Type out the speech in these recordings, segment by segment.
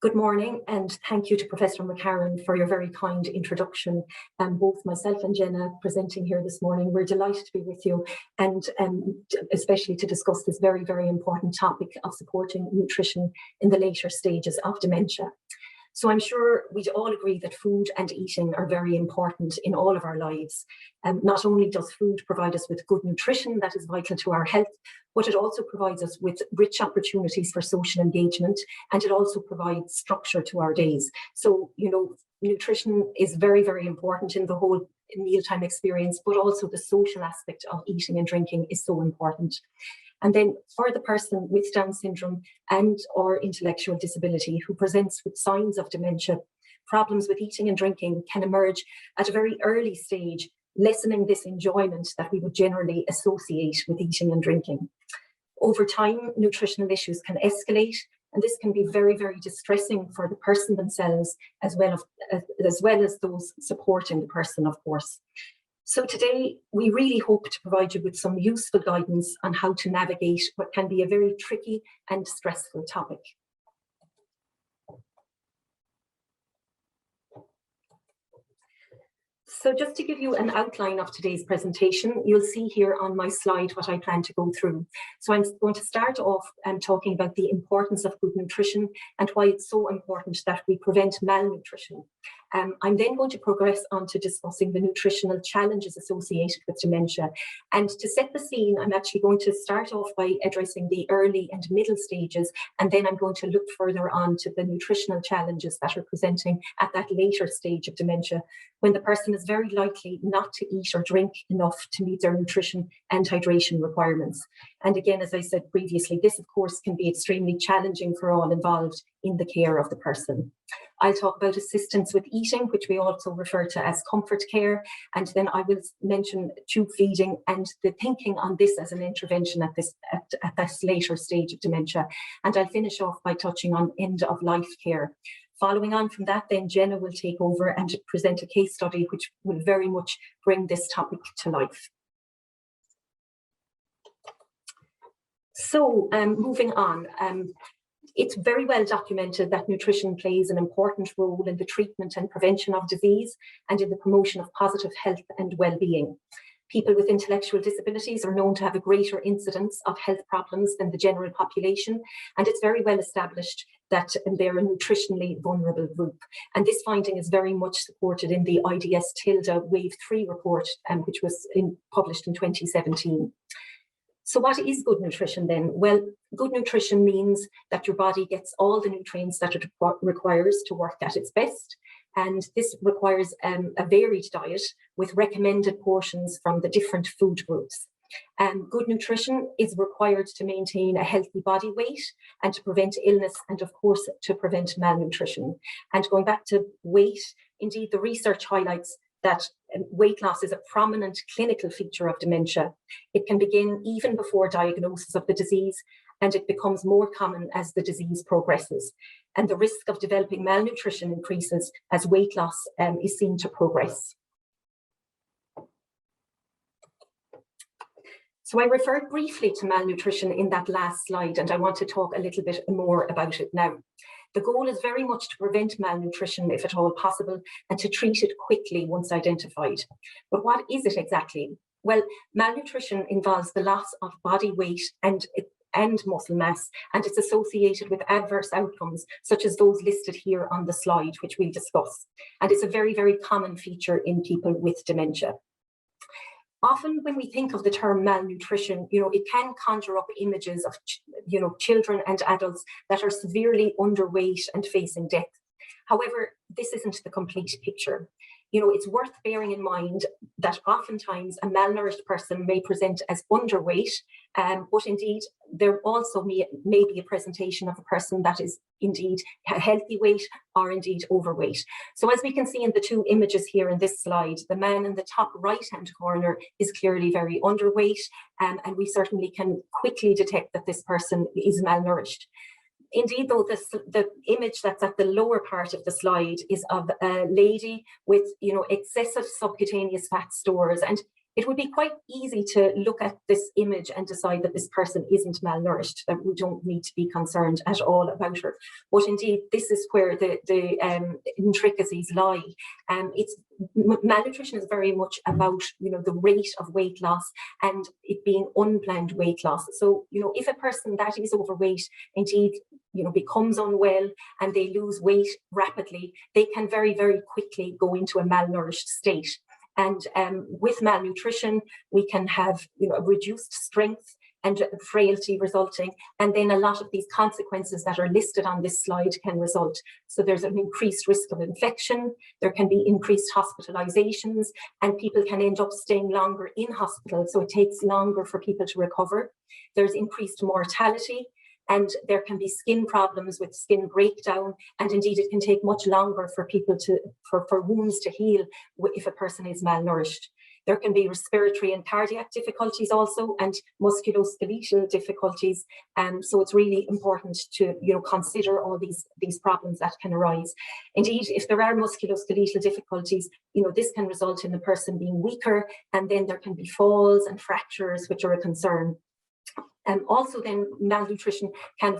Good morning, and thank you to Professor McCarran for your very kind introduction. Both myself and Jenna presenting here this morning, we're delighted to be with you, and especially to discuss this very, very important topic of supporting nutrition in the later stages of dementia. So I'm sure we'd all agree that food and eating are very important in all of our lives. Not only does food provide us with good nutrition that is vital to our health, but it also provides us with rich opportunities for social engagement, and it also provides structure to our days. So, nutrition is very, very important in the whole mealtime experience, but also the social aspect of eating and drinking is so important. And then for the person with Down syndrome and or intellectual disability who presents with signs of dementia, problems with eating and drinking can emerge at a very early stage, lessening this enjoyment that we would generally associate with eating and drinking. Over time, nutritional issues can escalate, and this can be very, very distressing for the person themselves, as well as those supporting the person, of course. So today, we really hope to provide you with some useful guidance on how to navigate what can be a very tricky and stressful topic. So just to give you an outline of today's presentation, you'll see here on my slide what I plan to go through. So I'm going to start off talking about the importance of good nutrition and why it's so important that we prevent malnutrition. I'm then going to progress on to discussing the nutritional challenges associated with dementia. And to set the scene, I'm actually going to start off by addressing the early and middle stages, and then I'm going to look further on to the nutritional challenges that are presenting at that later stage of dementia, when the person is very likely not to eat or drink enough to meet their nutrition and hydration requirements. And again, as I said previously, this of course can be extremely challenging for all involved in the care of the person. I'll talk about assistance with eating, which we also refer to as comfort care, and then I will mention tube feeding and the thinking on this as an intervention at this later stage of dementia. And I'll finish off by touching on end-of-life care. Following on from that, then Jenna will take over and present a case study which will very much bring this topic to life. So moving on, it's very well documented that nutrition plays an important role in the treatment and prevention of disease and in the promotion of positive health and well-being. People with intellectual disabilities are known to have a greater incidence of health problems than the general population, and it's very well established that they're a nutritionally vulnerable group. And this finding is very much supported in the IDS-TILDA Wave 3 report, which was published in 2017. So what is good nutrition then? Well, good nutrition means that your body gets all the nutrients that it requires to work at its best. And this requires a varied diet with recommended portions from the different food groups. Good nutrition is required to maintain a healthy body weight and to prevent illness and, of course, to prevent malnutrition. And going back to weight, indeed, the research highlights that weight loss is a prominent clinical feature of dementia. It can begin even before diagnosis of the disease, and it becomes more common as the disease progresses. And the risk of developing malnutrition increases as weight loss is seen to progress. So I referred briefly to malnutrition in that last slide, and I want to talk a little bit more about it now. The goal is very much to prevent malnutrition if at all possible and to treat it quickly once identified. But what is it exactly? Well, malnutrition involves the loss of body weight and muscle mass, and it's associated with adverse outcomes such as those listed here on the slide, which we'll discuss. And it's a very, very common feature in people with dementia. Often when we think of the term malnutrition, it can conjure up images of, children and adults that are severely underweight and facing death. However, this isn't the complete picture. It's worth bearing in mind that oftentimes a malnourished person may present as underweight, but indeed there also may be a presentation of a person that is indeed a healthy weight or indeed overweight. So as we can see in the two images here in this slide, the man in the top right-hand corner is clearly very underweight, and we certainly can quickly detect that this person is malnourished. Indeed, though, the image that's at the lower part of the slide is of a lady with, excessive subcutaneous fat stores. And it would be quite easy to look at this image and decide that this person isn't malnourished, that we don't need to be concerned at all about her. But indeed, this is where the intricacies lie. Malnutrition is very much about, the rate of weight loss and it being unplanned weight loss. So, if a person that is overweight indeed, becomes unwell and they lose weight rapidly, they can very, very quickly go into a malnourished state. And with malnutrition, we can have reduced strength and frailty resulting, and then a lot of these consequences that are listed on this slide can result. So there's an increased risk of infection, there can be increased hospitalizations, and people can end up staying longer in hospital, so it takes longer for people to recover. There's increased mortality, and there can be skin problems with skin breakdown, and indeed it can take much longer for people for wounds to heal if a person is malnourished. There can be respiratory and cardiac difficulties also, and musculoskeletal difficulties. So it's really important to consider all these problems that can arise. Indeed, if there are musculoskeletal difficulties, this can result in the person being weaker, and then there can be falls and fractures, which are a concern. Also then malnutrition can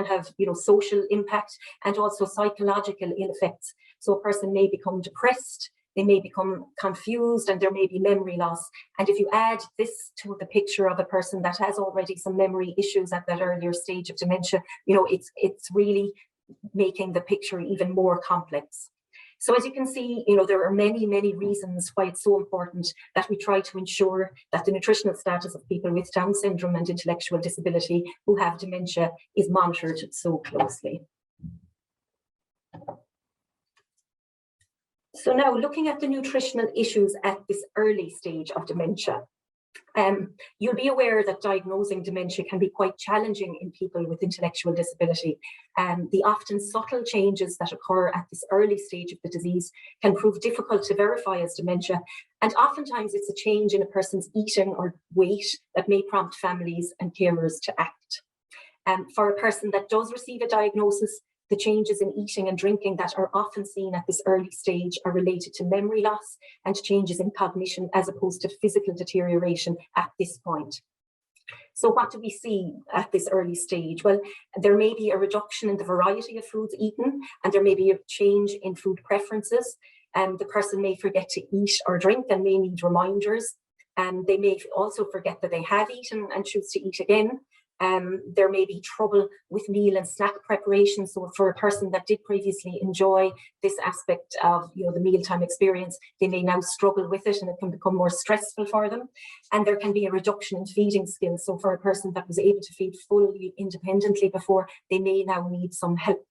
have social impact and also psychological ill effects. So a person may become depressed, they may become confused, and there may be memory loss. And if you add this to the picture of a person that has already some memory issues at that earlier stage of dementia, it's really making the picture even more complex. So as you can see, there are many, many reasons why it's so important that we try to ensure that the nutritional status of people with Down syndrome and intellectual disability who have dementia is monitored so closely. So now looking at the nutritional issues at this early stage of dementia. You'll be aware that diagnosing dementia can be quite challenging in people with intellectual disability. The often subtle changes that occur at this early stage of the disease can prove difficult to verify as dementia, and oftentimes it's a change in a person's eating or weight that may prompt families and carers to act. For a person that does receive a diagnosis, the changes in eating and drinking that are often seen at this early stage are related to memory loss and changes in cognition as opposed to physical deterioration at this point. So what do we see at this early stage? Well, there may be a reduction in the variety of foods eaten, and there may be a change in food preferences. The person may forget to eat or drink and may need reminders. They may also forget that they have eaten and choose to eat again. There may be trouble with meal and snack preparation. So for a person that did previously enjoy this aspect of the mealtime experience, they may now struggle with it and it can become more stressful for them. And there can be a reduction in feeding skills. So for a person that was able to feed fully independently before, they may now need some help.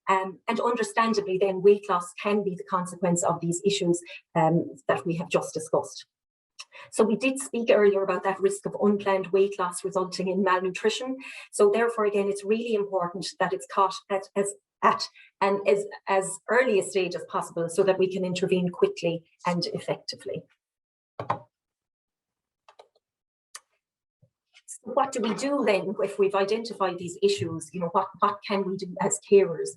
And understandably then weight loss can be the consequence of these issues that we have just discussed. So we did speak earlier about that risk of unplanned weight loss resulting in malnutrition. So therefore, again, it's really important that it's caught at as early a stage as possible so that we can intervene quickly and effectively. So what do we do then if we've identified these issues? What can we do as carers?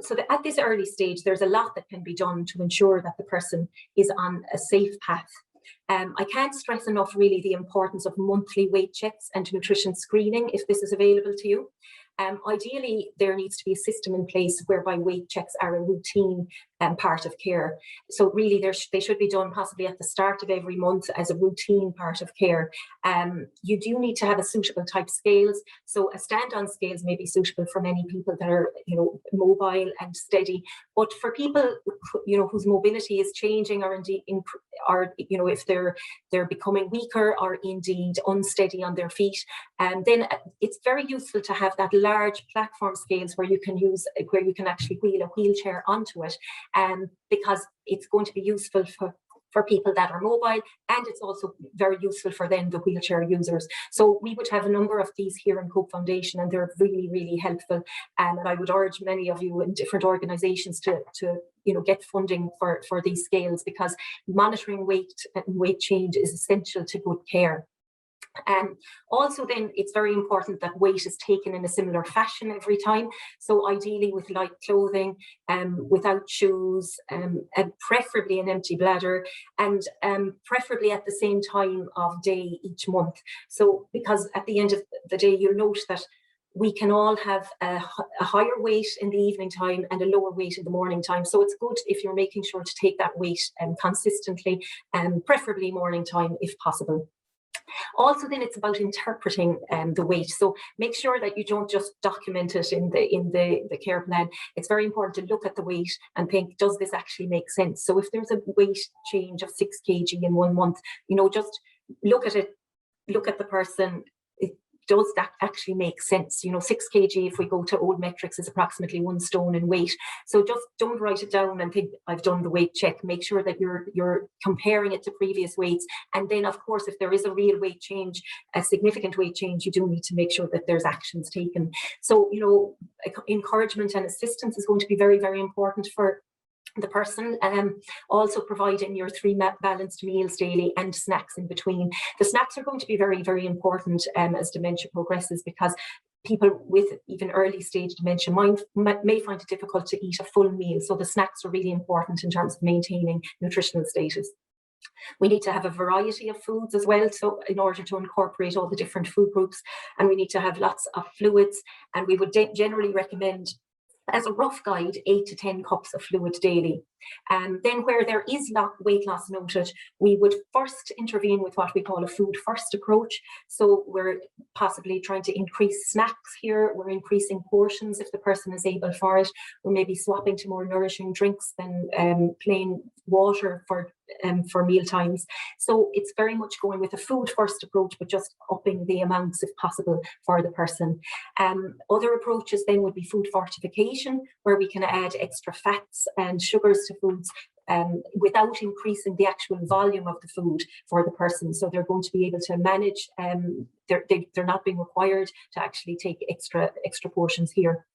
So that at this early stage, there's a lot that can be done to ensure that the person is on a safe path. I can't stress enough really the importance of monthly weight checks and nutrition screening if this is available to you. Ideally, there needs to be a system in place whereby weight checks are a routine part of care. So really they should be done possibly at the start of every month as a routine part of care. You do need to have a suitable type scales. So a stand-on scales may be suitable for many people that are mobile and steady. But for people whose mobility is changing or indeed if they're becoming weaker or indeed unsteady on their feet, then it's very useful to have that large platform scales where you can actually wheel a wheelchair onto it, because it's going to be useful for people that are mobile, and it's also very useful for then the wheelchair users. So we would have a number of these here in Cope Foundation, and they're really, really helpful. And I would urge many of you in different organisations to get funding for these scales, because monitoring weight and weight change is essential to good care. Also then it's very important that weight is taken in a similar fashion every time. So ideally with light clothing, without shoes, and preferably an empty bladder, and preferably at the same time of day each month. So because at the end of the day, you'll note that we can all have a higher weight in the evening time and a lower weight in the morning time. So it's good if you're making sure to take that weight consistently, preferably morning time if possible. Also, then it's about interpreting the weight. So make sure that you don't just document it in the care plan. It's very important to look at the weight and think, does this actually make sense? So if there's a weight change of 6 kg in 1 month, you know, just look at it, look at the person. Does that actually make sense? You know, 6 kg, if we go to old metrics, is approximately 1 stone in weight. So just don't write it down and think, I've done the weight check. Make sure that you're comparing it to previous weights. And then, of course, if there is a real weight change, a significant weight change, you do need to make sure that there's actions taken. So, you know, encouragement and assistance is going to be very, very important for the person. Also providing your 3 balanced meals daily and snacks in between. The snacks are going to be very, very important as dementia progresses, because people with even early stage dementia may find it difficult to eat a full meal. So the snacks are really important in terms of maintaining nutritional status. We need to have a variety of foods as well, so in order to incorporate all the different food groups, and we need to have lots of fluids, and we would generally recommend, as a rough guide, 8 to 10 cups of fluid daily. Then where there is weight loss noted, we would first intervene with what we call a food first approach. So we're possibly trying to increase snacks here, we're increasing portions if the person is able for it, we're maybe swapping to more nourishing drinks than plain water for meal times. So it's very much going with a food first approach, but just upping the amounts if possible for the person. Other approaches then would be food fortification, where we can add extra fats and sugars to foods without increasing the actual volume of the food for the person. So they're going to be able to manage, they're not being required to actually take extra portions here.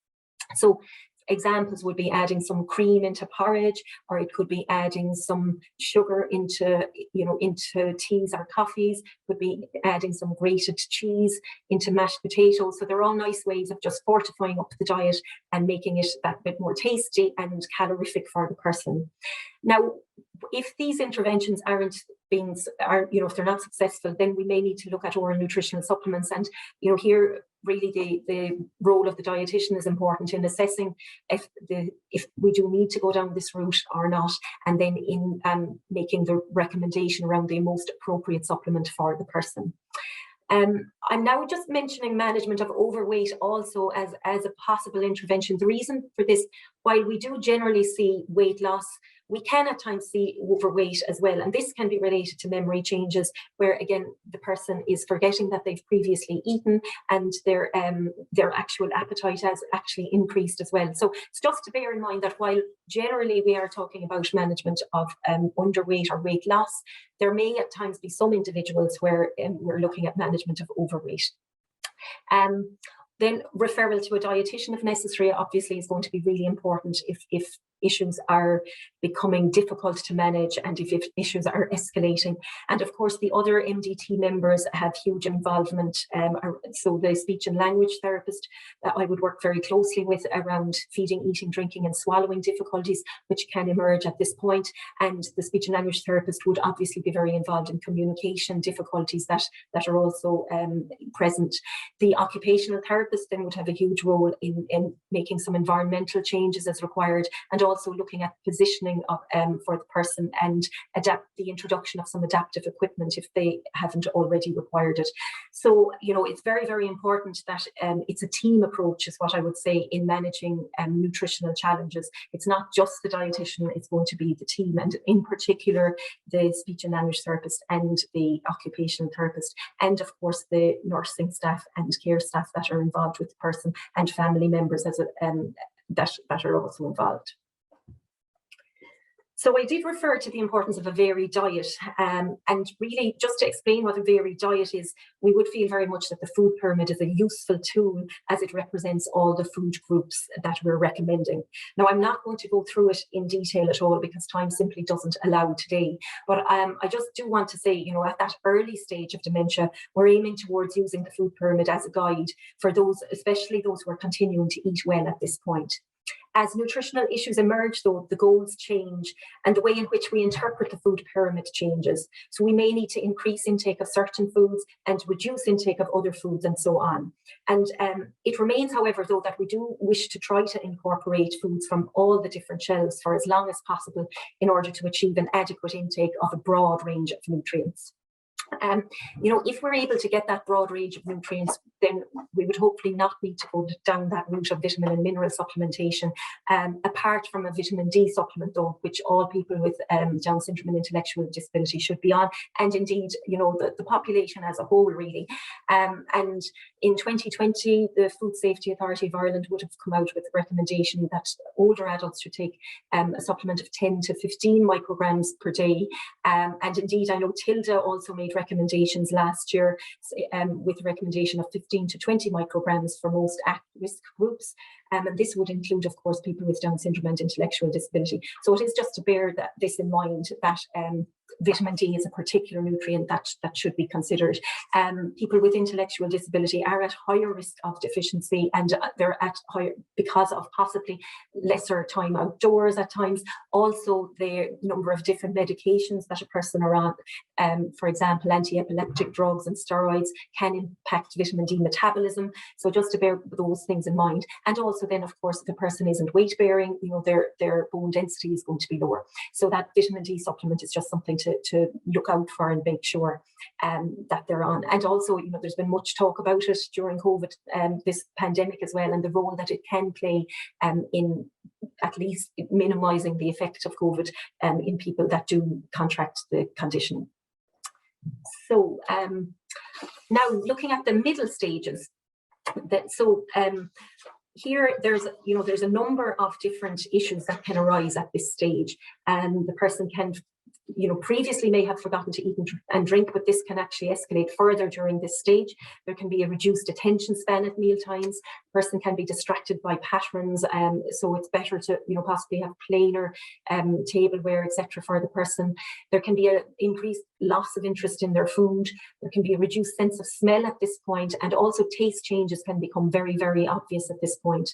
So examples would be adding some cream into porridge, or it could be adding some sugar into teas or coffees, could be adding some grated cheese into mashed potatoes. So they're all nice ways of just fortifying up the diet and making it that bit more tasty and calorific for the person. Now, if these interventions if they're not successful, then we may need to look at oral nutritional supplements. And here really the role of the dietitian is important in assessing if we do need to go down this route or not, and then in making the recommendation around the most appropriate supplement for the person. I'm now just mentioning management of overweight also as a possible intervention. The reason for this, while we do generally see weight loss, we can at times see overweight as well. And this can be related to memory changes, where again, the person is forgetting that they've previously eaten, and their actual appetite has actually increased as well. So it's just to bear in mind that while generally we are talking about management of underweight or weight loss, there may at times be some individuals where we're looking at management of overweight. Then referral to a dietitian if necessary, obviously, is going to be really important if issues are becoming difficult to manage and if issues are escalating. And of course, the other MDT members have huge involvement. So the speech and language therapist I would work very closely with around feeding, eating, drinking and swallowing difficulties, which can emerge at this point. And the speech and language therapist would obviously be very involved in communication difficulties that are also present. The occupational therapist then would have a huge role in making some environmental changes as required, and also looking at positioning of, for the person, and the introduction of some adaptive equipment if they haven't already required it. So, it's very, very important that it's a team approach is what I would say in managing nutritional challenges. It's not just the dietitian, it's going to be the team, and in particular, the speech and language therapist and the occupational therapist, and of course, the nursing staff and care staff that are involved with the person, and family members that are also involved. So I did refer to the importance of a varied diet, and really just to explain what a varied diet is, we would feel very much that the food pyramid is a useful tool as it represents all the food groups that we're recommending. Now, I'm not going to go through it in detail at all because time simply doesn't allow today, but I just do want to say, at that early stage of dementia, we're aiming towards using the food pyramid as a guide for those, especially those who are continuing to eat well at this point. As nutritional issues emerge, though, the goals change and the way in which we interpret the food pyramid changes. So we may need to increase intake of certain foods and reduce intake of other foods and so on. And it remains, however, though, that we do wish to try to incorporate foods from all the different shelves for as long as possible in order to achieve an adequate intake of a broad range of nutrients. If we're able to get that broad range of nutrients, then we would hopefully not need to go down that route of vitamin and mineral supplementation, apart from a vitamin D supplement, though, which all people with Down syndrome and intellectual disability should be on, and indeed, the population as a whole, really. And in 2020, the Food Safety Authority of Ireland would have come out with a recommendation that older adults should take a supplement of 10 to 15 micrograms per day. And indeed, I know Tilda also made recommendations last year with a recommendation of 15 to 20 micrograms for most at-risk groups. And this would include, of course, people with Down syndrome and intellectual disability. So it is just to bear this in mind that vitamin D is a particular nutrient that should be considered. People with intellectual disability are at higher risk of deficiency, and they're at higher because of possibly lesser time outdoors at times. Also, the number of different medications that a person are on, for example, anti-epileptic drugs and steroids, can impact vitamin D metabolism. So just to bear those things in mind. And also then, of course, if the person isn't weight bearing, their bone density is going to be lower. So that vitamin D supplement is just something to look out for and make sure that they're on. And also, there's been much talk about it during COVID, this pandemic as well, and the role that it can play in at least minimizing the effect of COVID in people that do contract the condition. So now looking at the middle stages, here there's a number of different issues that can arise at this stage, and the person can previously may have forgotten to eat and drink, but this can actually escalate further during this stage. There can be a reduced attention span at meal times. The person can be distracted by patterns, so it's better to possibly have plainer tableware, etc. for the person. There can be an increased loss of interest in their food. There can be a reduced sense of smell at this point, and also taste changes can become very, very obvious at this point.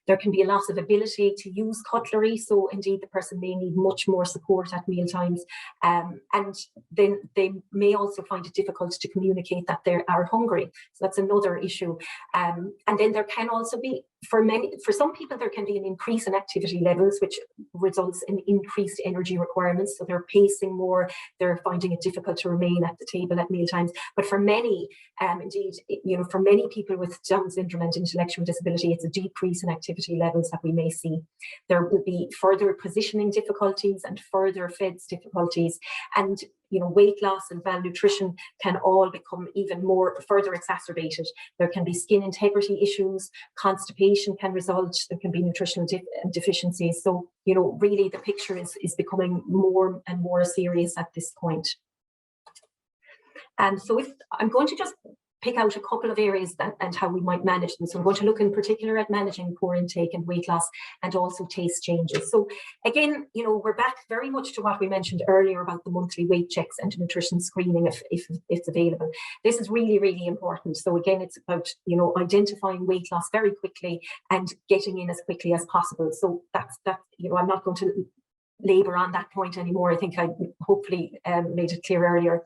There can be a loss of ability to use cutlery, so indeed the person may need much more support at meal times, and then they may also find it difficult to communicate that they are hungry. So that's another issue. And then there can also be, for some people, there can be an increase in activity levels, which results in increased energy requirements. So they're pacing more, they're finding it difficult to remain at the table at meal times. But for many, indeed, for many people with Down syndrome and intellectual disability, it's a decrease in activity levels that we may see. There will be further positioning difficulties and further FEDS difficulties, and weight loss and malnutrition can all become even more further exacerbated. There can be skin integrity issues, constipation can result, there can be nutritional deficiencies. So, really the picture is becoming more and more serious at this point. So I'm going to just pick out a couple of areas and how we might manage them. So I'm going to look in particular at managing poor intake and weight loss, and also taste changes. So again, we're back very much to what we mentioned earlier about the monthly weight checks and nutrition screening if it's available. This is really, really important. So again, it's about, identifying weight loss very quickly and getting in as quickly as possible. So that's I'm not going to labour on that point anymore. I think I hopefully made it clear earlier.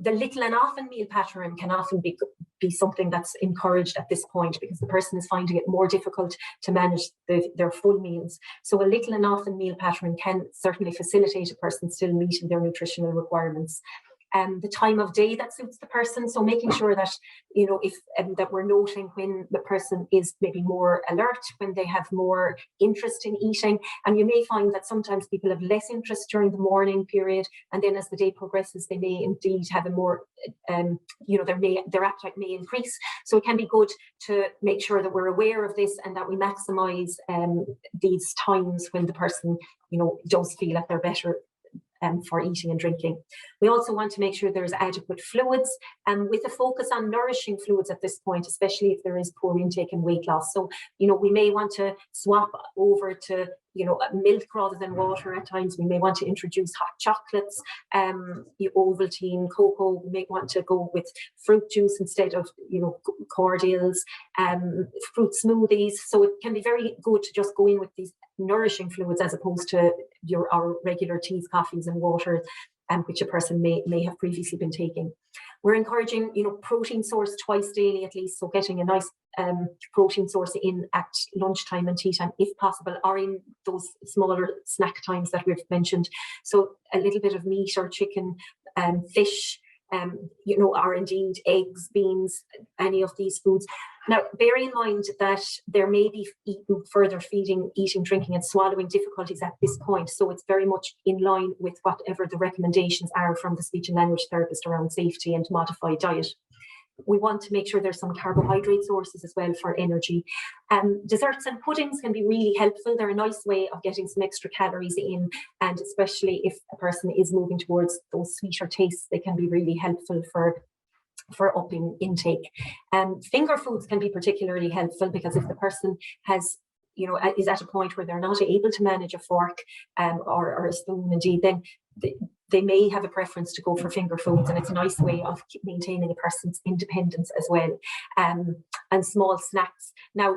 The little and often meal pattern can often be something that's encouraged at this point, because the person is finding it more difficult to manage their full meals. So a little and often meal pattern can certainly facilitate a person still meeting their nutritional requirements. the time of day that suits the person. So making sure that, you know, if that we're noting when the person is maybe more alert, when they have more interest in eating. And you may find that sometimes people have less interest during the morning period, and then as the day progresses, they may indeed have a more, you know, their appetite may increase. So it can be good to make sure that we're aware of this and that we maximise these times when the person, you know, does feel that they're better for eating and drinking. We also want to make sure there's adequate fluids, and with a focus on nourishing fluids at this point, especially if there is poor intake and weight loss. So, you know, we may want to swap over to, you know, milk rather than water at times. We may want to introduce hot chocolates, Ovaltine, cocoa. We may want to go with fruit juice instead of, you know, cordials, fruit smoothies. So it can be very good to just go in with these nourishing fluids as opposed to our regular teas, coffees and water, which a person may have previously been taking. We're encouraging, you know, protein source twice daily at least, so getting a nice protein source in at lunchtime and tea time if possible, or in those smaller snack times that we've mentioned. So a little bit of meat or chicken, fish, you know, or indeed eggs, beans, any of these foods. Now, bear in mind that there may be further feeding, eating, drinking and swallowing difficulties at this point. So it's very much in line with whatever the recommendations are from the speech and language therapist around safety and modified diet. We want to make sure there's some carbohydrate sources as well for energy. Desserts and puddings can be really helpful. They're a nice way of getting some extra calories in, and especially if a person is moving towards those sweeter tastes, they can be really helpful for upping intake. Finger foods can be particularly helpful because if the person has, you know, is at a point where they're not able to manage a fork or a spoon indeed, then they may have a preference to go for finger foods, and it's a nice way of maintaining a person's independence as well. And small snacks. Now,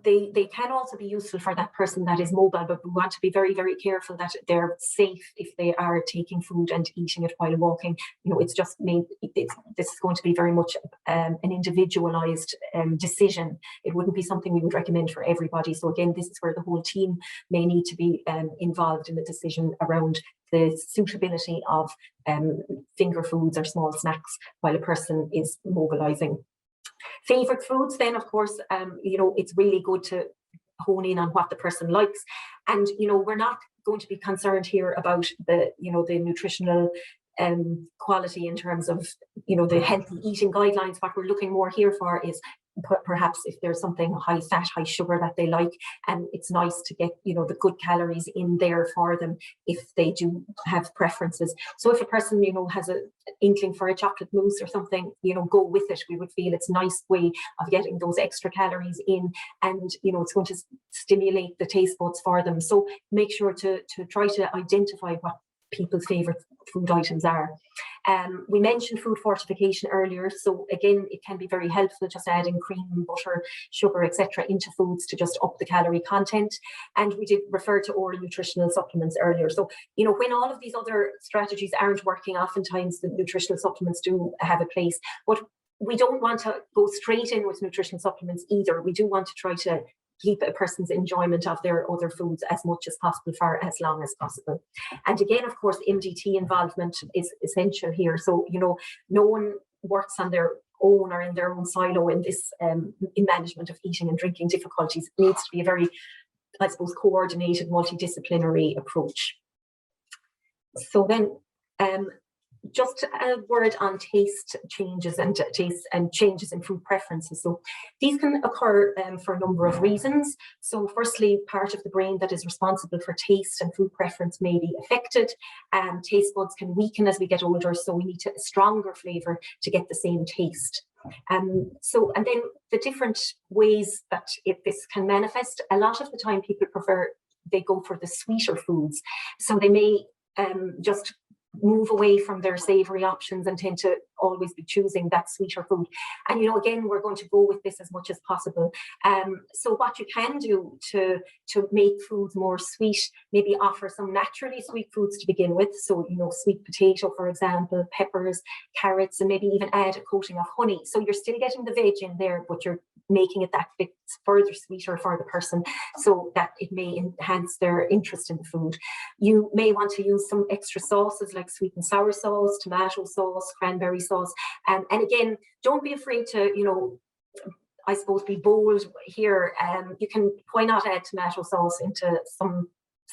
they can also be useful for that person that is mobile, but we want to be very, very careful that they're safe if they are taking food and eating it while walking. You know, it's just this is going to be very much an individualized decision. It wouldn't be something we would recommend for everybody. So again, this is where the whole team may need to be involved in the decision around the suitability of finger foods or small snacks while a person is mobilizing. Favorite foods, then, of course, you know, it's really good to hone in on what the person likes. And, you know, we're not going to be concerned here about the, you know, the nutritional quality in terms of, you know, the healthy eating guidelines. What we're looking more here for is perhaps if there's something high fat, high sugar that they like, and it's nice to get, you know, the good calories in there for them if they do have preferences. So if a person, you know, has an inkling for a chocolate mousse or something, you know, go with it. We would feel it's a nice way of getting those extra calories in, and, you know, it's going to stimulate the taste buds for them. So make sure to try to identify what people's favorite food items are. We mentioned food fortification earlier, so again, it can be very helpful just adding cream, butter, sugar, etc. into foods to just up the calorie content. And we did refer to oral nutritional supplements earlier. So, you know, when all of these other strategies aren't working, oftentimes the nutritional supplements do have a place, but we don't want to go straight in with nutritional supplements either. We do want to try to keep a person's enjoyment of their other foods as much as possible for as long as possible. And again, of course, MDT involvement is essential here. So, you know, no one works on their own or in their own silo in this in management of eating and drinking difficulties. It needs to be a very, I suppose, coordinated, multidisciplinary approach. So then, just a word on taste changes and changes in food preferences. So these can occur for a number of reasons. So firstly, part of the brain that is responsible for taste and food preference may be affected. Taste buds can weaken as we get older, so we need a stronger flavour to get the same taste. And then the different ways that this can manifest, a lot of the time people they go for the sweeter foods. So they may just move away from their savoury options and tend to always be choosing that sweeter food. And, you know, again, we're going to go with this as much as possible. So what you can do to make foods more sweet, maybe offer some naturally sweet foods to begin with. So, you know, sweet potato, for example, peppers, carrots, and maybe even add a coating of honey. So you're still getting the veg in there, but you're making it that bit further sweeter for the person so that it may enhance their interest in the food. You may want to use some extra sauces like sweet and sour sauce, tomato sauce, cranberry sauce. And again, don't be afraid to, you know, I suppose, be bold here. You can, why not add tomato sauce into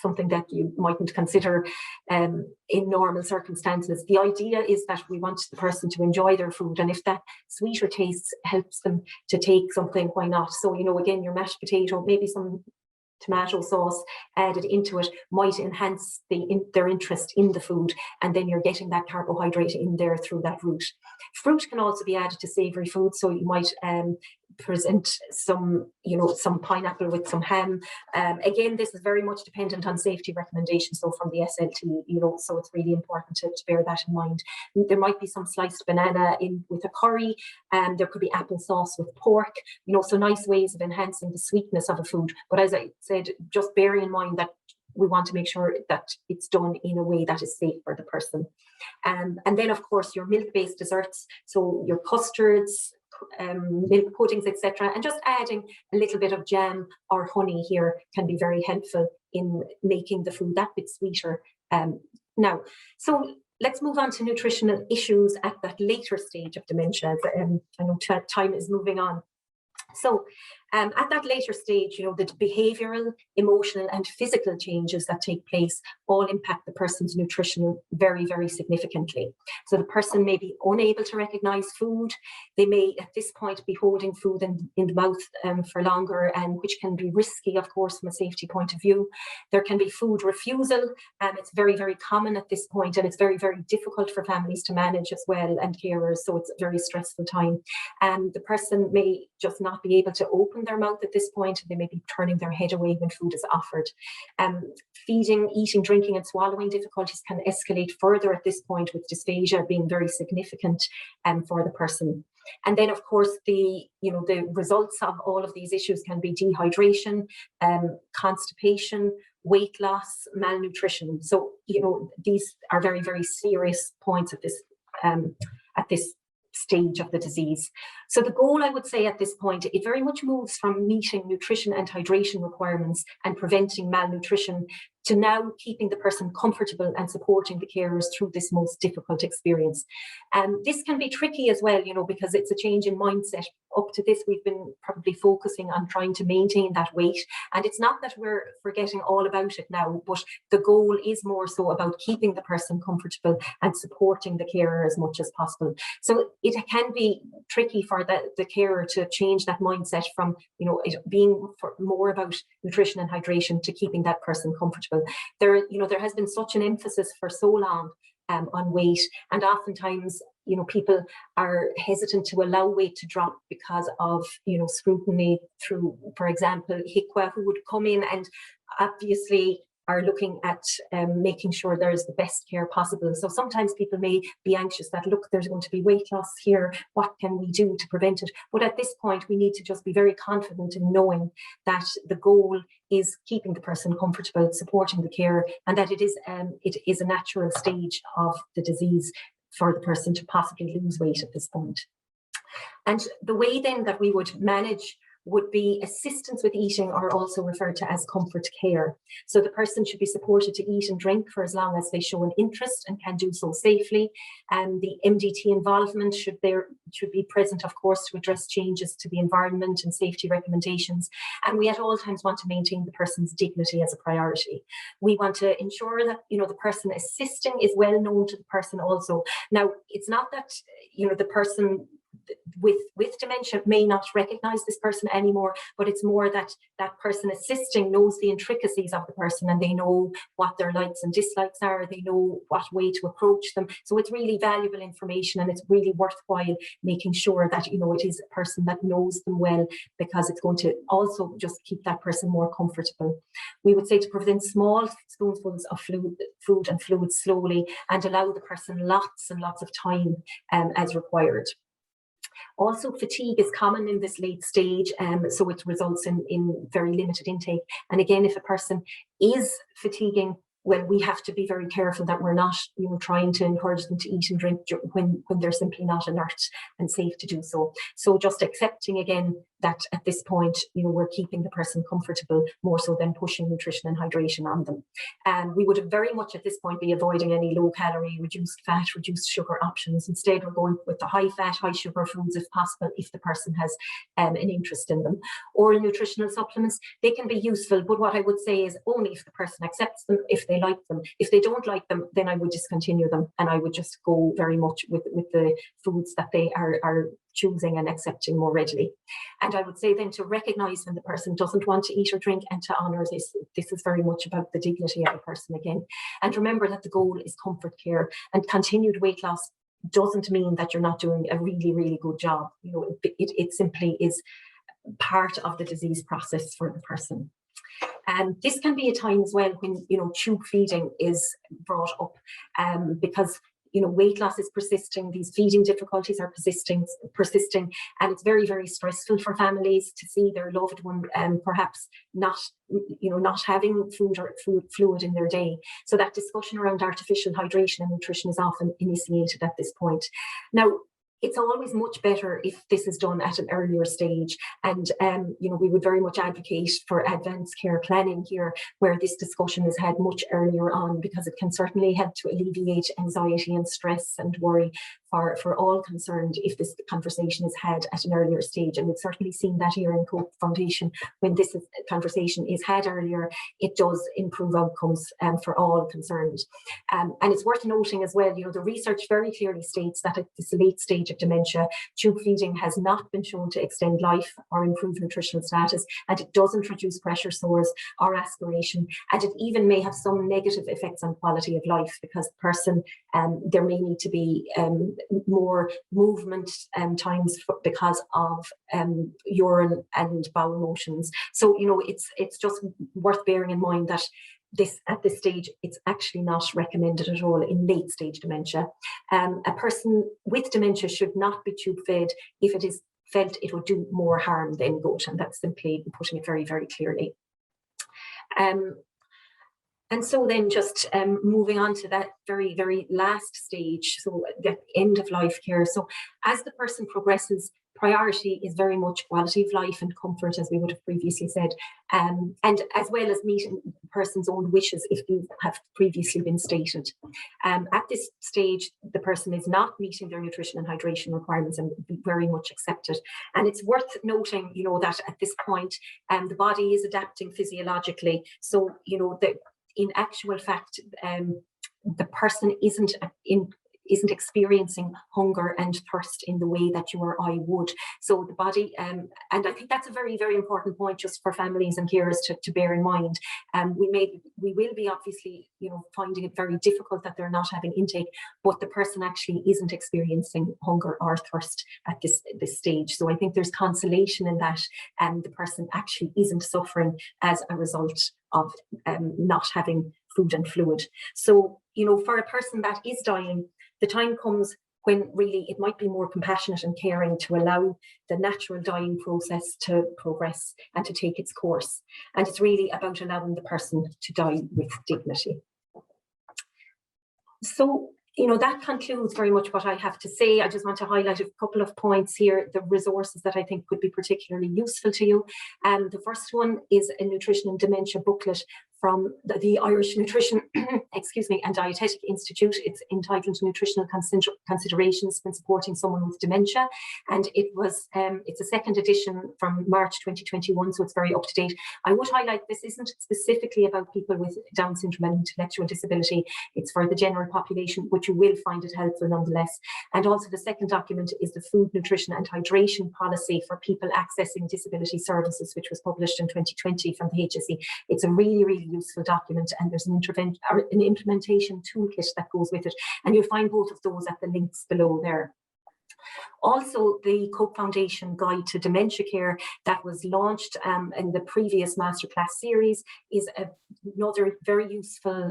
something that you mightn't consider in normal circumstances. The idea is that we want the person to enjoy their food, and if that sweeter taste helps them to take something, why not? So, you know, again, your mashed potato, maybe some tomato sauce added into it might enhance their interest in the food, and then you're getting that carbohydrate in there through that route. Fruit can also be added to savoury food, so you might present some, you know, some pineapple with some ham. Again, this is very much dependent on safety recommendations, so from the SLT, you know, so it's really important to bear that in mind. There might be some sliced banana in with a curry, and there could be applesauce with pork, you know, so nice ways of enhancing the sweetness of a food. But as I said, just bear in mind that we want to make sure that it's done in a way that is safe for the person. And then, of course, your milk-based desserts, so your custards, milk puddings, etc., and just adding a little bit of jam or honey here can be very helpful in making the food that bit sweeter. Now, so let's move on to nutritional issues at that later stage of dementia. I know time is moving on. So at that later stage, you know, the behavioural, emotional and physical changes that take place all impact the person's nutrition very, very significantly. So the person may be unable to recognise food. They may at this point be holding food in the mouth for longer, and which can be risky, of course, from a safety point of view. There can be food refusal, and it's very, very common at this point, and it's very, very difficult for families to manage as well, and carers, so it's a very stressful time. And the person may just not be able to open their mouth at this point. They may be turning their head away when food is offered. Feeding, eating, drinking and swallowing difficulties can escalate further at this point, with dysphagia being very significant for the person. And then, of course, the results of all of these issues can be dehydration, constipation, weight loss, malnutrition. So, you know, these are very, very serious points at this stage of the disease. So the goal, I would say, at this point, it very much moves from meeting nutrition and hydration requirements and preventing malnutrition to now keeping the person comfortable and supporting the carers through this most difficult experience. This can be tricky as well, you know, because it's a change in mindset. Up to this, we've been probably focusing on trying to maintain that weight. And it's not that we're forgetting all about it now, but the goal is more so about keeping the person comfortable and supporting the carer as much as possible. So it can be tricky for the carer to change that mindset from, you know, it being more about nutrition and hydration to keeping that person comfortable. There has been such an emphasis for so long on weight, and oftentimes, you know, people are hesitant to allow weight to drop because of, you know, scrutiny through, for example, HICWA, who would come in and obviously are looking at making sure there's the best care possible. So sometimes people may be anxious that, look, there's going to be weight loss here. What can we do to prevent it? But at this point, we need to just be very confident in knowing that the goal is keeping the person comfortable, supporting the care, and that it is a natural stage of the disease for the person to possibly lose weight at this point. And the way then that we would manage would be assistance with eating, or also referred to as comfort care. So the person should be supported to eat and drink for as long as they show an interest and can do so safely. And the MDT involvement should be present, of course, to address changes to the environment and safety recommendations. And we at all times want to maintain the person's dignity as a priority. We want to ensure that, you know, the person assisting is well known to the person also. Now, it's not that, you know, the person with dementia may not recognize this person anymore, but it's more that that person assisting knows the intricacies of the person, and they know what their likes and dislikes are, they know what way to approach them. So it's really valuable information, and it's really worthwhile making sure that, you know, it is a person that knows them well, because it's going to also just keep that person more comfortable. We would say to prevent small spoonfuls of food and fluids slowly, and allow the person lots and lots of time as required. Also, fatigue is common in this late stage, so it results in very limited intake. And again, if a person is fatiguing, well, we have to be very careful that we're not, you know, trying to encourage them to eat and drink when they're simply not alert and safe to do so. So just accepting again that at this point, we're keeping the person comfortable more so than pushing nutrition and hydration on them. We would very much at this point be avoiding any low calorie, reduced fat, reduced sugar options. Instead, we're going with the high fat, high sugar foods if possible, if the person has an interest in them. Oral nutritional supplements, they can be useful, but what I would say is only if the person accepts them, if they like them. If they don't like them, then I would discontinue them, and I would just go very much with the foods that they are choosing and accepting more readily. And I would say then to recognize when the person doesn't want to eat or drink, and to honor this. This is very much about the dignity of the person again. And remember that the goal is comfort care, and continued weight loss doesn't mean that you're not doing a really, really good job. It simply is part of the disease process for the person. And this can be a time as well when, tube feeding is brought up, because weight loss is persisting, these feeding difficulties are persisting, and it's very, very stressful for families to see their loved one perhaps not having food or fluid in their day. So that discussion around artificial hydration and nutrition is often initiated at this point. Now, it's always much better if this is done at an earlier stage. And, we would very much advocate for advanced care planning here, where this discussion is had much earlier on, because it can certainly help to alleviate anxiety and stress and worry for all concerned if this conversation is had at an earlier stage. And we've certainly seen that here in Cope Foundation. When this conversation is had earlier, it does improve outcomes for all concerned. And it's worth noting as well, the research very clearly states that at this late stage of dementia, tube feeding has not been shown to extend life or improve nutritional status, and it doesn't reduce pressure sores or aspiration, and it even may have some negative effects on quality of life, because the person, there may need to be more movement times because of urine and bowel motions. So, it's just worth bearing in mind that at this stage, it's actually not recommended at all in late stage dementia. A person with dementia should not be tube fed if it is felt it would do more harm than good, and that's simply putting it very, very clearly. And so then just moving on to that very, very last stage, so the end of life care. So as the person progresses, priority is very much quality of life and comfort, as we would have previously said, and as well as meeting the person's own wishes if these have previously been stated. At this stage, the person is not meeting their nutrition and hydration requirements and be very much accepted. And it's worth noting, that at this point, the body is adapting physiologically. So, that in actual fact, the person isn't experiencing hunger and thirst in the way that you or I would. So the body, and I think that's a very, very important point just for families and carers to bear in mind. We will be obviously, finding it very difficult that they're not having intake, but the person actually isn't experiencing hunger or thirst at this stage. So I think there's consolation in that, and the person actually isn't suffering as a result of not having food and fluid. So, for a person that is dying, the time comes when really it might be more compassionate and caring to allow the natural dying process to progress and to take its course. And it's really about allowing the person to die with dignity. So, that concludes very much what I have to say. I just want to highlight a couple of points here, the resources that I think could be particularly useful to you. The first one is a nutrition and dementia booklet from the Irish Nutrition and Dietetic Institute. It's entitled Nutritional Considerations when Supporting Someone with Dementia. And it's a second edition from March 2021, so it's very up to date. I would highlight this isn't specifically about people with Down syndrome and intellectual disability. It's for the general population, but you will find it helpful nonetheless. And also the second document is the Food, Nutrition and Hydration Policy for People Accessing Disability Services, which was published in 2020 from the HSE. It's a really, really useful document, and there's an implementation toolkit that goes with it, and you'll find both of those at the links below there. Also, the Cope Foundation Guide to Dementia Care that was launched in the previous masterclass series is another very useful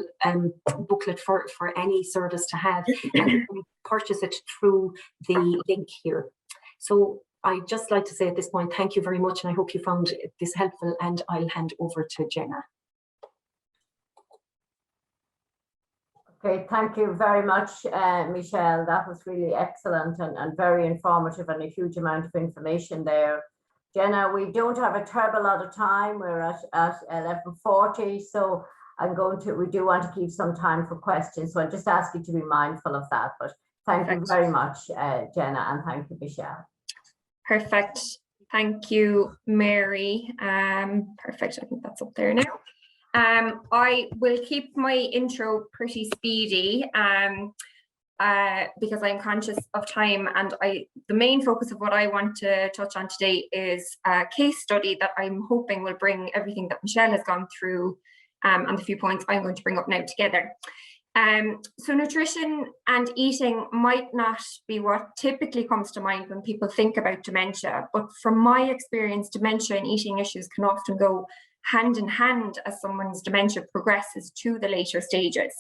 booklet for any service to have, and you can purchase it through the link here. So I'd just like to say at this point, thank you very much, and I hope you found this helpful, and I'll hand over to Jenna. Okay, thank you very much, Michelle. That was really excellent and very informative, and a huge amount of information there. Jenna, we don't have a terrible lot of time. We're at 11:40, so we do want to keep some time for questions. So I just ask you to be mindful of that. But thank you very much, Jenna, and thank you, Michelle. Perfect. Thank you, Mary. Perfect. I think that's up there now. I will keep my intro pretty speedy because I'm conscious of time, and the main focus of what I want to touch on today is a case study that I'm hoping will bring everything that Michelle has gone through and the few points I'm going to bring up now together. So nutrition and eating might not be what typically comes to mind when people think about dementia, but from my experience, dementia and eating issues can often go hand in hand as someone's dementia progresses to the later stages.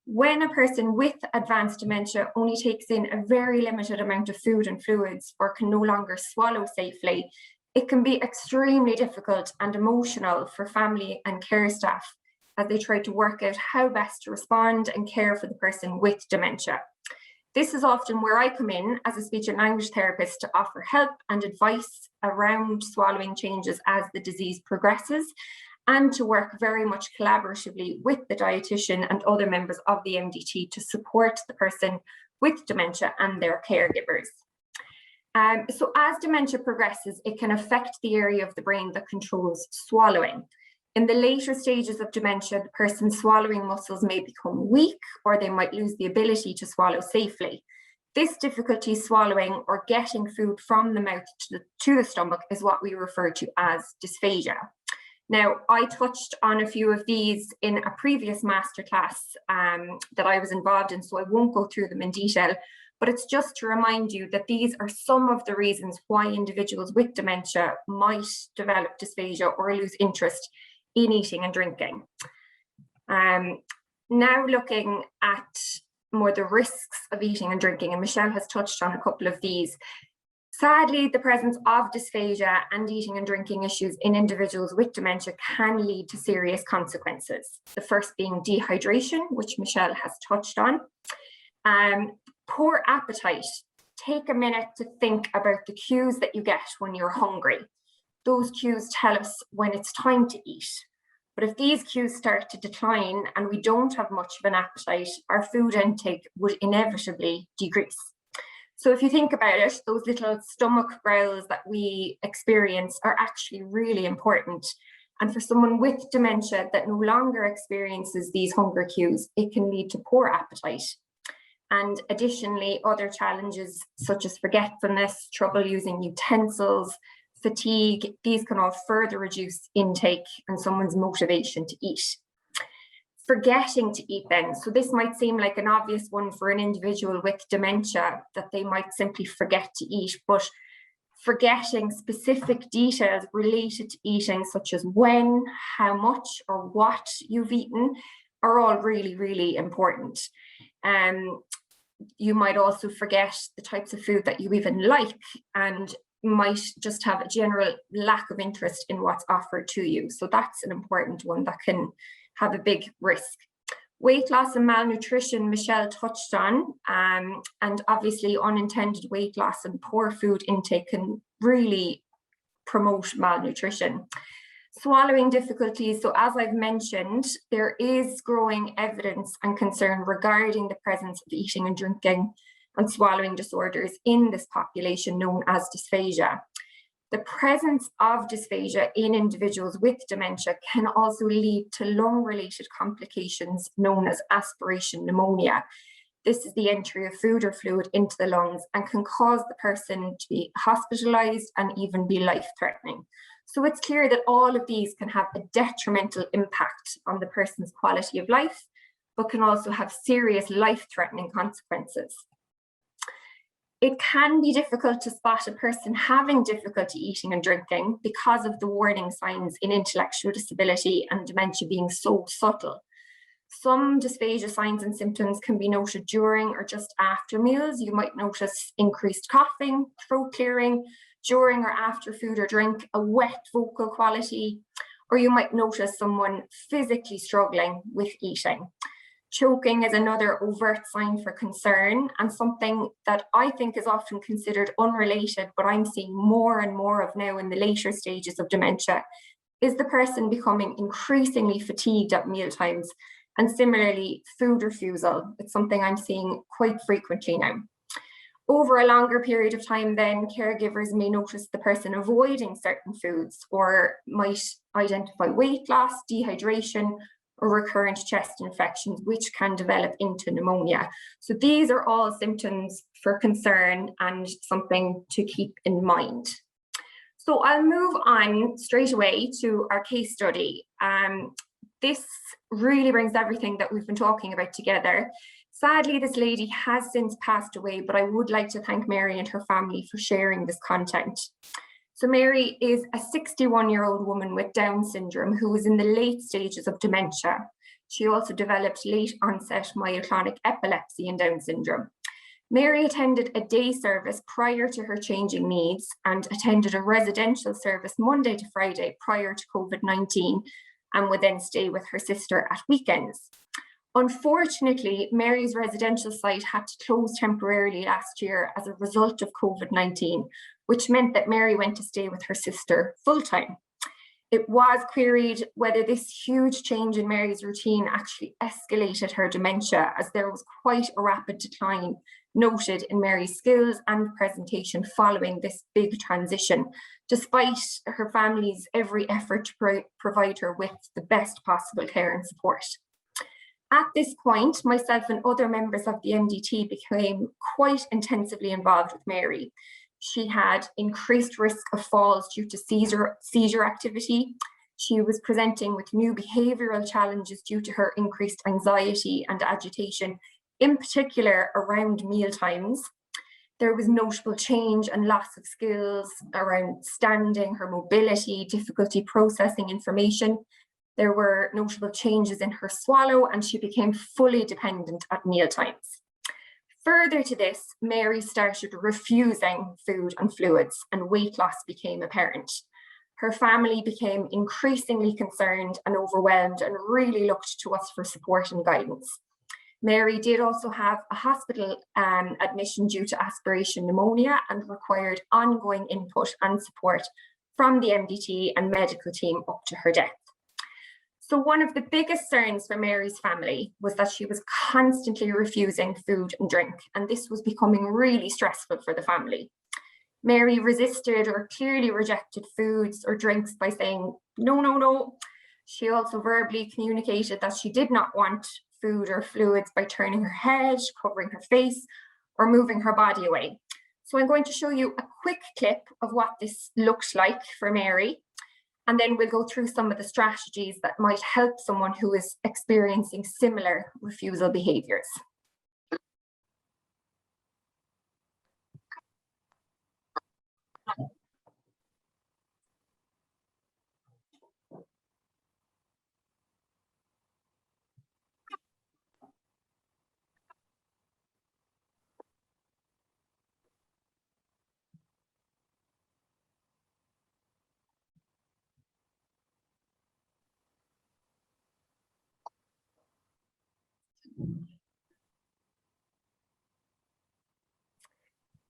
When a person with advanced dementia only takes in a very limited amount of food and fluids or can no longer swallow safely, it can be extremely difficult and emotional for family and care staff as they try to work out how best to respond and care for the person with dementia. This is often where I come in as a speech and language therapist to offer help and advice around swallowing changes as the disease progresses, and to work very much collaboratively with the dietitian and other members of the MDT to support the person with dementia and their caregivers. So as dementia progresses, it can affect the area of the brain that controls swallowing. In the later stages of dementia, the person's swallowing muscles may become weak, or they might lose the ability to swallow safely. This difficulty swallowing or getting food from the mouth to the stomach is what we refer to as dysphagia. Now, I touched on a few of these in a previous masterclass that I was involved in, so I won't go through them in detail, but it's just to remind you that these are some of the reasons why individuals with dementia might develop dysphagia or lose interest in eating and drinking. Now looking at more the risks of eating and drinking, and Michelle has touched on a couple of these. Sadly, the presence of dysphagia and eating and drinking issues in individuals with dementia can lead to serious consequences. The first being dehydration, which Michelle has touched on. Poor appetite. Take a minute to think about the cues that you get when you're hungry. Those cues tell us when it's time to eat. But if these cues start to decline and we don't have much of an appetite, our food intake would inevitably decrease. So if you think about it, those little stomach growls that we experience are actually really important. And for someone with dementia that no longer experiences these hunger cues, it can lead to poor appetite. And additionally, other challenges such as forgetfulness, trouble using utensils, fatigue, these can all further reduce intake and someone's motivation to eat. Forgetting to eat then. So this might seem like an obvious one for an individual with dementia, that they might simply forget to eat, but forgetting specific details related to eating, such as when, how much, or what you've eaten, are all really, really important. You might also forget the types of food that you even like, and might just have a general lack of interest in what's offered to you. So that's an important one that can have a big risk. Weight loss and malnutrition, Michelle touched on, and obviously unintended weight loss and poor food intake can really promote malnutrition. Swallowing difficulties, so as I've mentioned, there is growing evidence and concern regarding the presence of eating and drinking and swallowing disorders in this population known as dysphagia. The presence of dysphagia in individuals with dementia can also lead to lung-related complications known as aspiration pneumonia. This is the entry of food or fluid into the lungs and can cause the person to be hospitalized and even be life-threatening. So it's clear that all of these can have a detrimental impact on the person's quality of life, but can also have serious life-threatening consequences. It can be difficult to spot a person having difficulty eating and drinking because of the warning signs in intellectual disability and dementia being so subtle. Some dysphagia signs and symptoms can be noted during or just after meals. You might notice increased coughing, throat clearing, during or after food or drink, a wet vocal quality, or you might notice someone physically struggling with eating. Choking is another overt sign for concern, and something that I think is often considered unrelated, but I'm seeing more and more of now in the later stages of dementia, is the person becoming increasingly fatigued at mealtimes, and similarly food refusal. It's something I'm seeing quite frequently now. Over a longer period of time then, caregivers may notice the person avoiding certain foods, or might identify weight loss, dehydration, or recurrent chest infections, which can develop into pneumonia. So these are all symptoms for concern and something to keep in mind. So I'll move on straight away to our case study. This really brings everything that we've been talking about together. Sadly, this lady has since passed away, but I would like to thank Mary and her family for sharing this content. So Mary is a 61-year-old woman with Down syndrome who was in the late stages of dementia. She also developed late onset myoclonic epilepsy and Down syndrome. Mary attended a day service prior to her changing needs and attended a residential service Monday to Friday prior to COVID-19, and would then stay with her sister at weekends. Unfortunately, Mary's residential site had to close temporarily last year as a result of COVID-19, which meant that Mary went to stay with her sister full-time. It was queried whether this huge change in Mary's routine actually escalated her dementia, as there was quite a rapid decline noted in Mary's skills and presentation following this big transition, despite her family's every effort to provide her with the best possible care and support. At this point, myself and other members of the MDT became quite intensively involved with Mary. She had increased risk of falls due to seizure activity. She was presenting with new behavioural challenges due to her increased anxiety and agitation, in particular around meal times. There was notable change and loss of skills around standing, her mobility, difficulty processing information. There were notable changes in her swallow, and she became fully dependent at mealtimes. Further to this, Mary started refusing food and fluids, and weight loss became apparent. Her family became increasingly concerned and overwhelmed, and really looked to us for support and guidance. Mary did also have a hospital admission due to aspiration pneumonia, and required ongoing input and support from the MDT and medical team up to her death. So one of the biggest concerns for Mary's family was that she was constantly refusing food and drink, and this was becoming really stressful for the family. Mary resisted or clearly rejected foods or drinks by saying, no, no, no. She also verbally communicated that she did not want food or fluids by turning her head, covering her face, or moving her body away. So I'm going to show you a quick clip of what this looked like for Mary. And then we'll go through some of the strategies that might help someone who is experiencing similar refusal behaviours.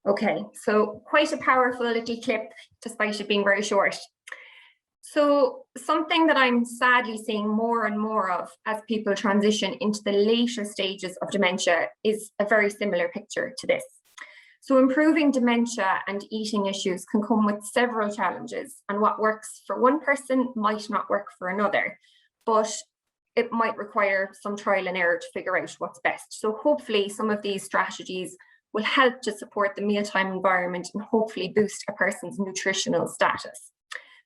Okay, so quite a powerful little clip, despite it being very short. So something that I'm sadly seeing more and more of as people transition into the later stages of dementia is a very similar picture to this. So improving dementia and eating issues can come with several challenges, and what works for one person might not work for another, but it might require some trial and error to figure out what's best. So hopefully some of these strategies will help to support the mealtime environment and hopefully boost a person's nutritional status.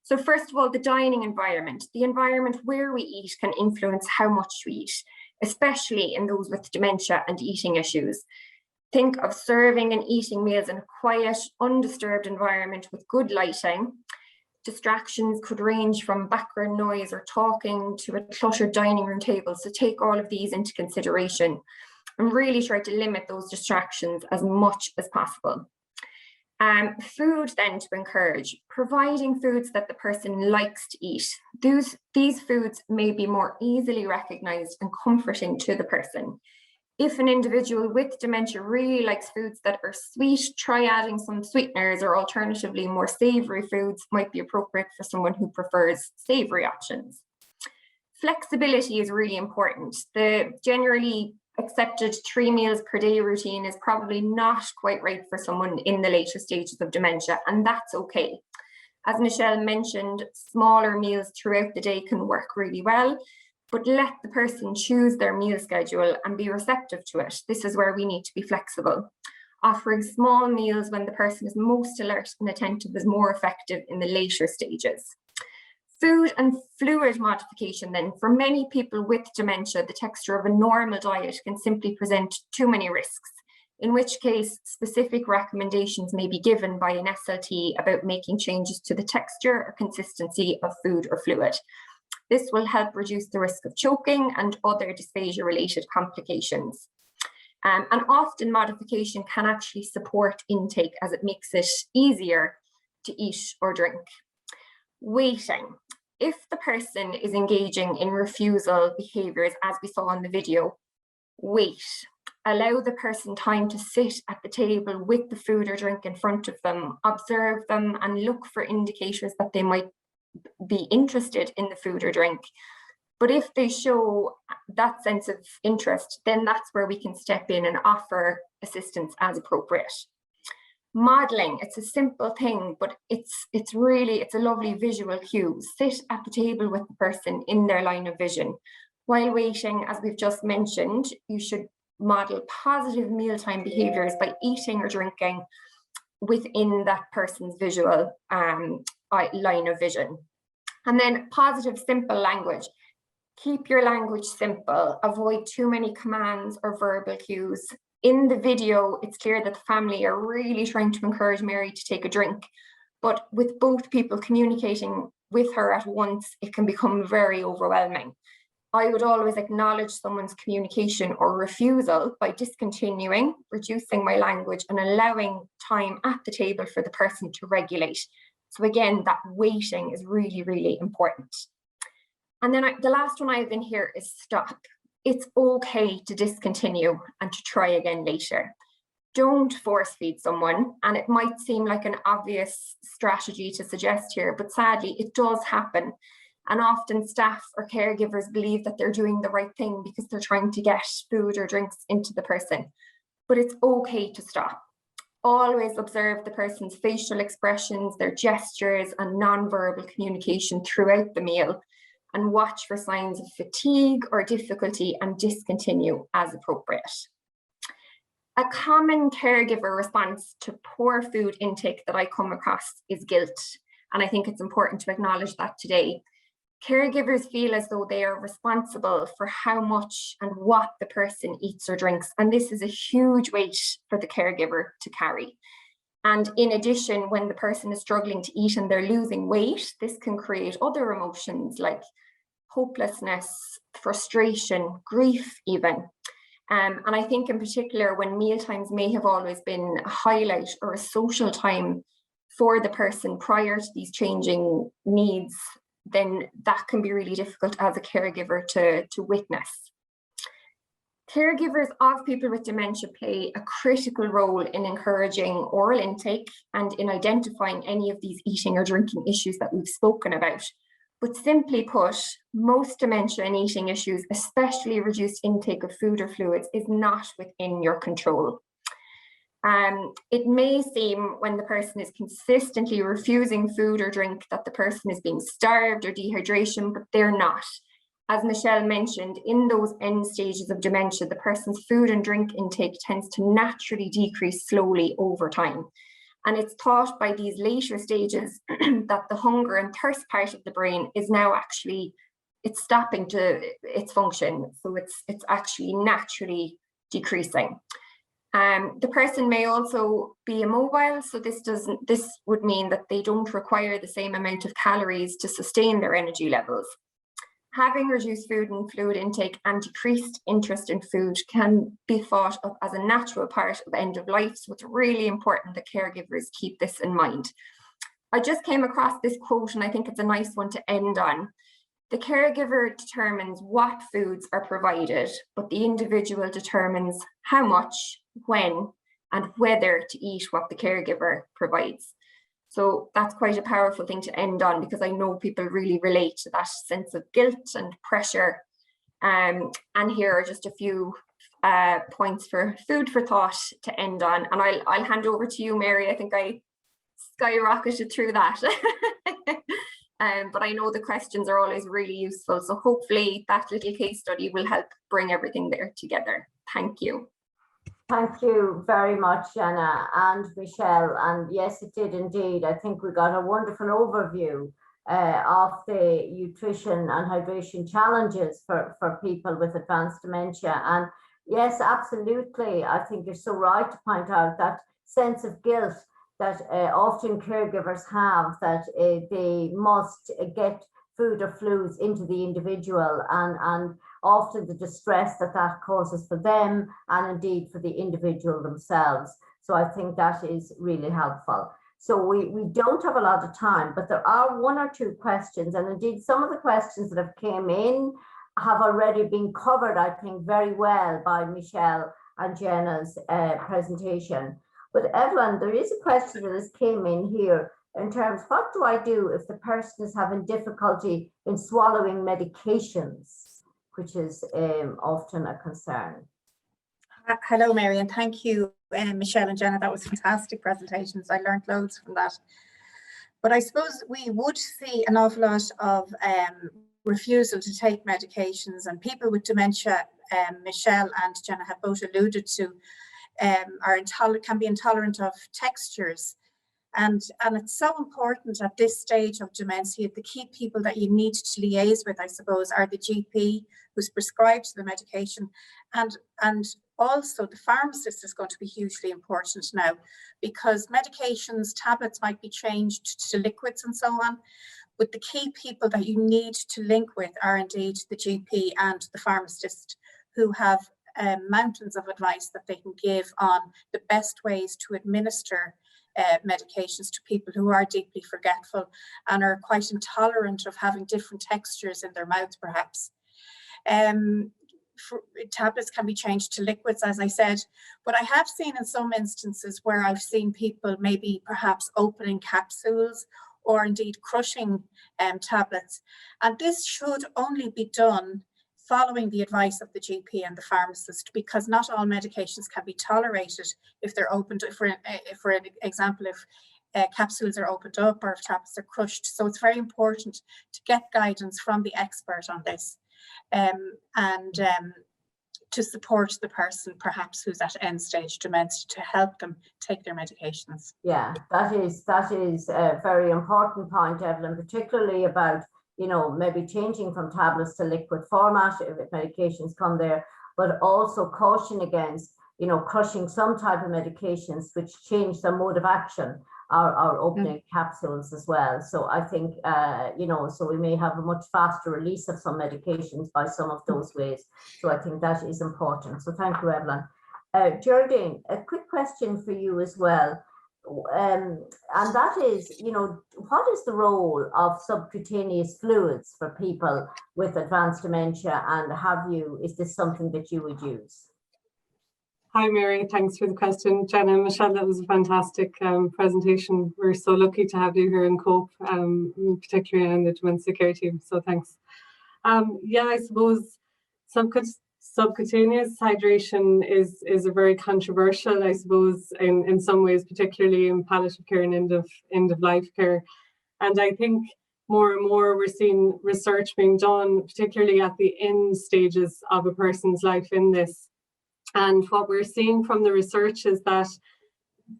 So first of all, the dining environment. The environment where we eat can influence how much we eat, especially in those with dementia and eating issues. Think of serving and eating meals in a quiet, undisturbed environment with good lighting. Distractions could range from background noise or talking to a cluttered dining room table. So take all of these into consideration and really try to limit those distractions as much as possible. Food then to encourage, providing foods that the person likes to eat. These foods may be more easily recognized and comforting to the person. If an individual with dementia really likes foods that are sweet, try adding some sweeteners, or alternatively more savory foods might be appropriate for someone who prefers savory options. Flexibility is really important. The generally accepted 3 meals per day routine is probably not quite right for someone in the later stages of dementia, and that's okay. As Michelle mentioned, smaller meals throughout the day can work really well, but let the person choose their meal schedule and be receptive to it. This is where we need to be flexible. Offering small meals when the person is most alert and attentive is more effective in the later stages. Food and fluid modification then. For many people with dementia, the texture of a normal diet can simply present too many risks, in which case specific recommendations may be given by an SLT about making changes to the texture or consistency of food or fluid. This will help reduce the risk of choking and other dysphagia-related complications. And often modification can actually support intake as it makes it easier to eat or drink. Waiting. If the person is engaging in refusal behaviours, as we saw in the video, wait. Allow the person time to sit at the table with the food or drink in front of them, observe them and look for indicators that they might be interested in the food or drink. But if they show that sense of interest, then that's where we can step in and offer assistance as appropriate. Modeling, it's a simple thing, but it's a lovely visual cue. Sit at the table with the person in their line of vision. While waiting, as we've just mentioned, you should model positive mealtime behaviours by eating or drinking within that person's visual line of vision. And then positive, simple language. Keep your language simple. Avoid too many commands or verbal cues. In the video, it's clear that the family are really trying to encourage Mary to take a drink, but with both people communicating with her at once, it can become very overwhelming. I would always acknowledge someone's communication or refusal by discontinuing, reducing my language and allowing time at the table for the person to regulate. So again, that waiting is really, really important. And then the last one I have in here is stop. It's okay to discontinue and to try again later. Don't force feed someone, and it might seem like an obvious strategy to suggest here, but sadly it does happen. And often staff or caregivers believe that they're doing the right thing because they're trying to get food or drinks into the person. But it's okay to stop. Always observe the person's facial expressions, their gestures and non-verbal communication throughout the meal, and watch for signs of fatigue or difficulty and discontinue as appropriate. A common caregiver response to poor food intake that I come across is guilt. And I think it's important to acknowledge that today. Caregivers feel as though they are responsible for how much and what the person eats or drinks. And this is a huge weight for the caregiver to carry. And in addition, when the person is struggling to eat and they're losing weight, this can create other emotions like hopelessness, frustration, grief even. And I think in particular, when mealtimes may have always been a highlight or a social time for the person prior to these changing needs, then that can be really difficult as a caregiver to witness. Caregivers of people with dementia play a critical role in encouraging oral intake and in identifying any of these eating or drinking issues that we've spoken about. But simply put, most dementia and eating issues, especially reduced intake of food or fluids, is not within your control. It may seem when the person is consistently refusing food or drink that the person is being starved or dehydration, but they're not. As Michelle mentioned, in those end stages of dementia, the person's food and drink intake tends to naturally decrease slowly over time. And it's thought by these later stages that the hunger and thirst part of the brain is now actually, it's stopping to its function. So it's actually naturally decreasing. The person may also be immobile, so this would mean that they don't require the same amount of calories to sustain their energy levels. Having reduced food and fluid intake and decreased interest in food can be thought of as a natural part of end of life. So it's really important that caregivers keep this in mind. I just came across this quote and I think it's a nice one to end on. The caregiver determines what foods are provided, but the individual determines how much, when, and whether to eat what the caregiver provides. So that's quite a powerful thing to end on, because I know people really relate to that sense of guilt and pressure. And here are just a few points for food for thought to end on. And I'll hand over to you, Mary. I think I skyrocketed through that. But I know the questions are always really useful. So hopefully that little case study will help bring everything there together. Thank you. Thank you very much, Jenna and Michelle. And yes, it did indeed. I think we got a wonderful overview of the nutrition and hydration challenges for people with advanced dementia. And yes, absolutely. I think you're so right to point out that sense of guilt that often caregivers have, that they must get food or fluids into the individual, and often the distress that that causes for them and indeed for the individual themselves. So I think that is really helpful. So we don't have a lot of time, but there are one or two questions, and indeed some of the questions that have came in have already been covered, I think, very well by Michelle and Jenna's presentation. But Evelyn, there is a question that has came in here in terms, what do I do if the person is having difficulty in swallowing medications, which is often a concern? Hello, Mary, and thank you, Michelle and Jenna. That was fantastic presentations. I learned loads from that. But I suppose we would see an awful lot of refusal to take medications, and people with dementia, Michelle and Jenna have both alluded to, can be intolerant of textures. And it's so important at this stage of dementia. The key people that you need to liaise with, I suppose, are the GP who's prescribed the medication, and also the pharmacist is going to be hugely important now, because medications, tablets might be changed to liquids and so on. But the key people that you need to link with are indeed the GP and the pharmacist, who have mountains of advice that they can give on the best ways to administer medications to people who are deeply forgetful and are quite intolerant of having different textures in their mouth, perhaps. Tablets can be changed to liquids, as I said, but I have seen in some instances where I've seen people maybe perhaps opening capsules or indeed crushing tablets. And this should only be done following the advice of the GP and the pharmacist, because not all medications can be tolerated if they're opened, for example, if capsules are opened up or if tablets are crushed. So it's very important to get guidance from the expert on this, and to support the person perhaps who's at end stage dementia, to help them take their medications. Yeah, that is a very important point, Evelyn, particularly about, you know, maybe changing from tablets to liquid format if medications come there, but also caution against, you know, crushing some type of medications which change their mode of action, or opening capsules as well. So I think, you know, so we may have a much faster release of some medications by some of those ways. So I think that is important. So thank you, Evelyn. Geraldine, a quick question for you as well. And that is, you know, what is the role of subcutaneous fluids for people with advanced dementia, and is this something that you would use? Hi Mary, thanks for the question. Jenna and Michelle, that was a fantastic presentation. We're so lucky to have you here in COPE, particularly in the dementia care team, so thanks. Yeah, I suppose subcutaneous hydration is a very controversial, I suppose, in some ways, particularly in palliative care and end of life care. And I think more and more we're seeing research being done, particularly at the end stages of a person's life in this. And what we're seeing from the research is that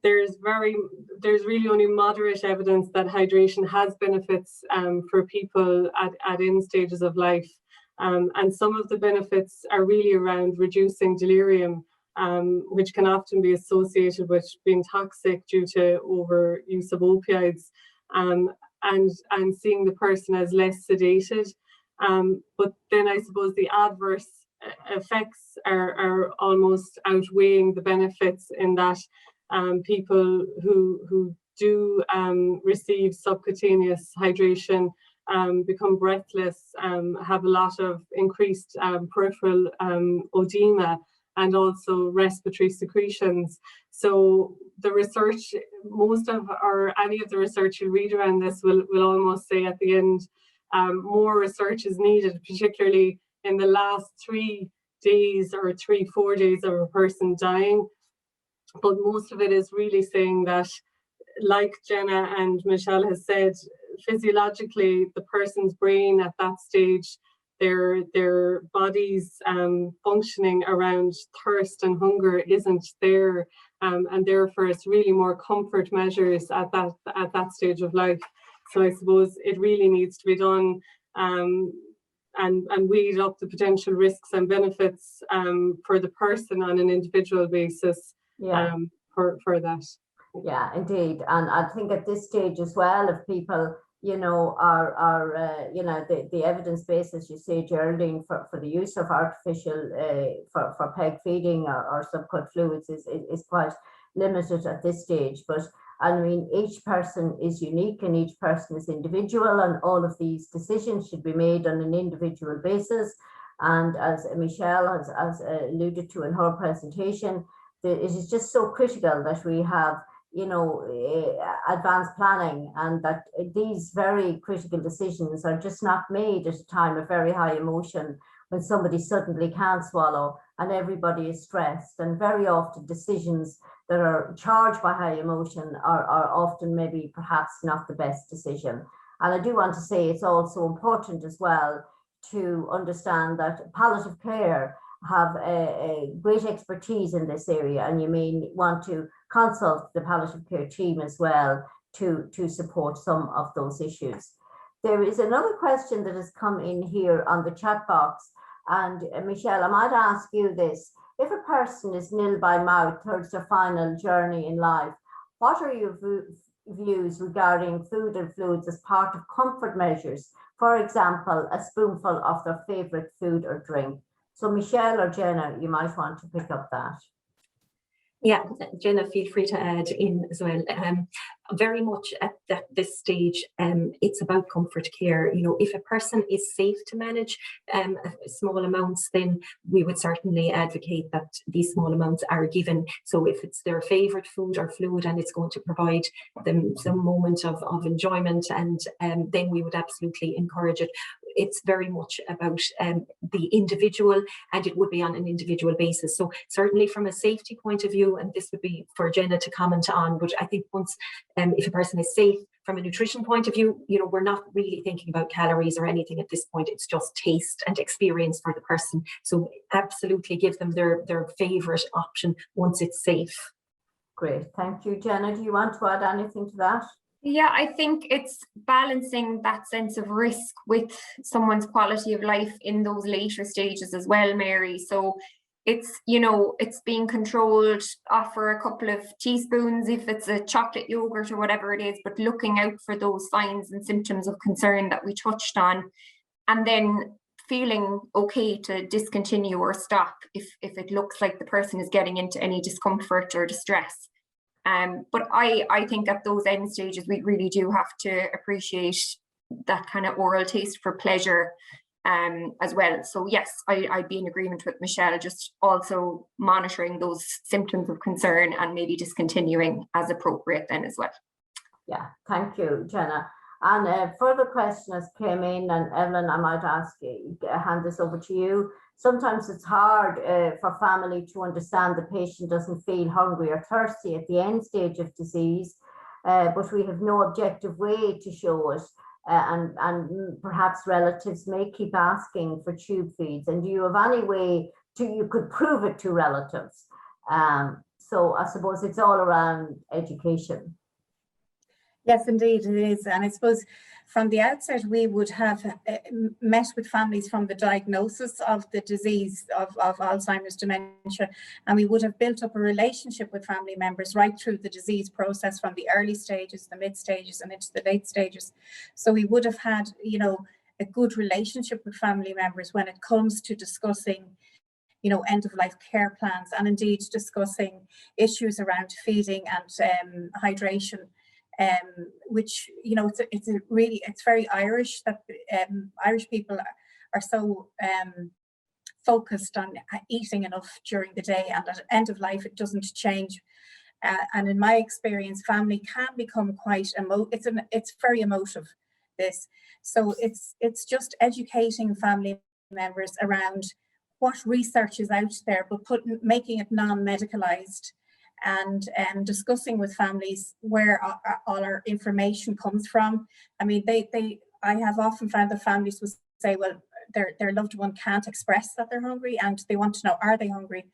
there's really only moderate evidence that hydration has benefits for people at end stages of life. And some of the benefits are really around reducing delirium, which can often be associated with being toxic due to overuse of opioids, and seeing the person as less sedated. But then I suppose the adverse effects are almost outweighing the benefits, in that people who do receive subcutaneous hydration become breathless, have a lot of increased peripheral edema, and also respiratory secretions. So the research, any of the research you read around this will almost say at the end, more research is needed, particularly in the last 3 days or 4 days of a person dying. But most of it is really saying that, like Jenna and Michelle has said, physiologically, the person's brain at that stage, their body's functioning around thirst and hunger isn't there, and therefore it's really more comfort measures at that stage of life. So I suppose it really needs to be done and weighed up the potential risks and benefits for the person on an individual basis. Yeah. For that. Yeah, indeed. And I think at this stage as well, if people, you know, are you know, the evidence base, as you say, Geraldine, for the use of artificial for peg feeding or subcut fluids is quite limited at this stage. But I mean, each person is unique and each person is individual, and all of these decisions should be made on an individual basis. And as Michelle has alluded to in her presentation, it is just so critical that we have, you know, advanced planning, and that these very critical decisions are just not made at a time of very high emotion, when somebody suddenly can't swallow and everybody is stressed. And very often decisions that are charged by high emotion are often maybe perhaps not the best decision. And I do want to say it's also important as well to understand that palliative care have a great expertise in this area, and you may want to consult the palliative care team as well to support some of those issues. There is another question that has come in here on the chat box, and Michelle, I might ask you this. If a person is nil by mouth towards their final journey in life, what are your views regarding food and fluids as part of comfort measures? For example, a spoonful of their favorite food or drink. So Michelle or Jenna, you might want to pick up that. Yeah, Jenna, feel free to add in as well. Very much at this stage, it's about comfort care. You know, if a person is safe to manage small amounts, then we would certainly advocate that these small amounts are given. So if it's their favourite food or fluid and it's going to provide them some moment of enjoyment, and then we would absolutely encourage it. It's very much about the individual, and it would be on an individual basis. So certainly from a safety point of view, and this would be for Jenna to comment on, but I think once if a person is safe from a nutrition point of view, you know, we're not really thinking about calories or anything at this point. It's just taste and experience for the person. So absolutely give them their favourite option once it's safe. Great, thank you. Jenna, do you want to add anything to that? Yeah, I think it's balancing that sense of risk with someone's quality of life in those later stages as well, Mary. So it's, you know, it's being controlled, offer a couple of teaspoons if it's a chocolate yogurt or whatever it is, but looking out for those signs and symptoms of concern that we touched on, and then feeling okay to discontinue or stop if it looks like the person is getting into any discomfort or distress. But I think at those end stages, we really do have to appreciate that kind of oral taste for pleasure as well. So yes, I'd be in agreement with Michelle, just also monitoring those symptoms of concern and maybe discontinuing as appropriate then as well. Yeah, thank you, Jenna. And a further question has came in, and Evelyn, I might ask you, hand this over to you. Sometimes it's hard for family to understand the patient doesn't feel hungry or thirsty at the end stage of disease, but we have no objective way to show it. And perhaps relatives may keep asking for tube feeds. And do you have any way you could prove it to relatives? So I suppose it's all around education. Yes, indeed it is. And I suppose from the outset, we would have met with families from the diagnosis of the disease of Alzheimer's dementia, and we would have built up a relationship with family members right through the disease process, from the early stages, the mid stages, and into the late stages. So we would have had, you know, a good relationship with family members when it comes to discussing, you know, end of life care plans, and indeed discussing issues around feeding and hydration, which, you know, it's very Irish that Irish people are so focused on eating enough during the day, and at end of life it doesn't change. And in my experience, family can become quite it's very emotive, this. So it's just educating family members around what research is out there, but making it non-medicalized, and discussing with families where all our information comes from. I mean, I have often found that families will say, well, their loved one can't express that they're hungry, and they want to know, are they hungry?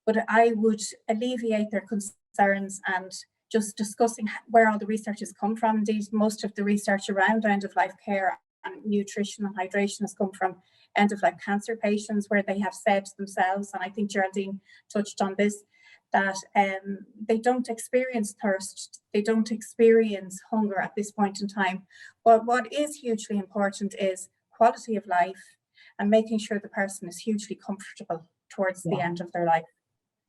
But I would alleviate their concerns and just discussing where all the research has come from. Indeed, most of the research around end-of-life care and nutrition and hydration has come from end-of-life cancer patients, where they have said themselves, and I think Geraldine touched on this, that they don't experience thirst, they don't experience hunger at this point in time. But what is hugely important is quality of life, and making sure the person is hugely comfortable towards the end of their life.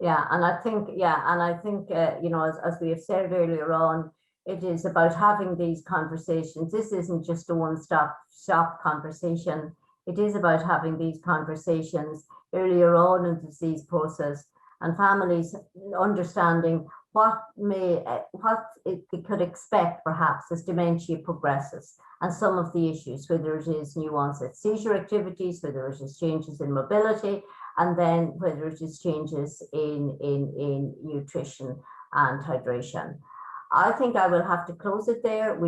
Yeah, and I think, you know, as we have said earlier on, it is about having these conversations. This isn't just a one-stop shop conversation. It is about having these conversations earlier on in the disease process, and families understanding what it could expect perhaps as dementia progresses, and some of the issues, whether it is new onset seizure activities, whether it is changes in mobility, and then whether it is changes in nutrition and hydration. I think I will have to close it there. We